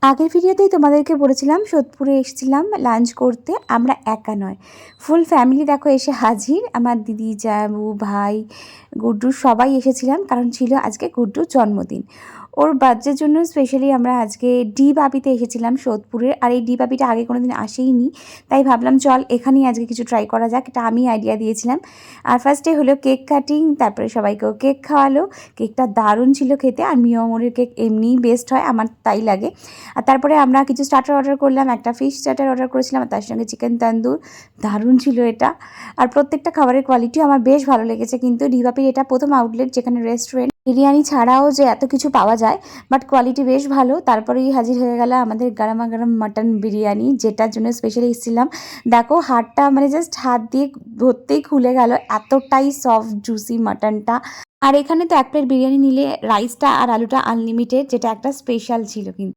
আগের ভিডিওতেই তোমাদেরকে বলেছিলাম সোদপুরে এসেছিলাম লাঞ্চ করতে। আমরা একা নয়, ফুল ফ্যামিলি দেখো এসে হাজির। আমার দিদি, জাবু, ভাই, গুড্ডু সবাই এসেছিলাম, কারণ ছিল আজকে গুড্ডুর জন্মদিন। ওর বার্থডের জন্য স্পেশালি আমরা আজকে ডি বাবিতে এসেছিলাম সোদপুরের। আর এই ডি বাবিটা আগে কোনো দিন আসেইনি, তাই ভাবলাম চল এখানেই আজকে কিছু ট্রাই করা যাক। এটা আমি আইডিয়া দিয়েছিলাম। আর ফার্স্টে হলো কেক কাটিং, তারপরে সবাইকেও কেক খাওয়ালো। কেকটা দারুণ ছিল খেতে, আর মিয়মরের কেক এমনিই বেস্ট হয়, আমার তাই লাগে। আর তারপরে আমরা কিছু স্টার্টার অর্ডার করলাম, একটা ফিশ স্টার্টার অর্ডার করেছিলাম, আর তার সঙ্গে চিকেন তন্দুর। দারুণ ছিল এটা। আর প্রত্যেকটা খাবারের কোয়ালিটিও আমার বেশ ভালো লেগেছে। কিন্তু ডিবাপির এটা প্রথম আউটলেট যেখানে রেস্টুরেন্ট, বিরিয়ানি ছাড়াও যে এত কিছু পাওয়া যায়, বাট কোয়ালিটি বেশ ভালো। তারপরেই হাজির হয়ে গেল আমাদের গরমা গরম মাটন বিরিয়ানি, যেটার জন্য স্পেশালি এসেছিলাম। দেখো হাতটা মানে জাস্ট হাত দিয়ে ধরতেই খুলে গেল, এতটাই সফট জুসি মাটনটা। আর এখানে তো এক প্লেট বিরিয়ানি নিলে রাইসটা আর আলুটা আনলিমিটেড, যেটা একটা স্পেশাল ছিল কিন্তু।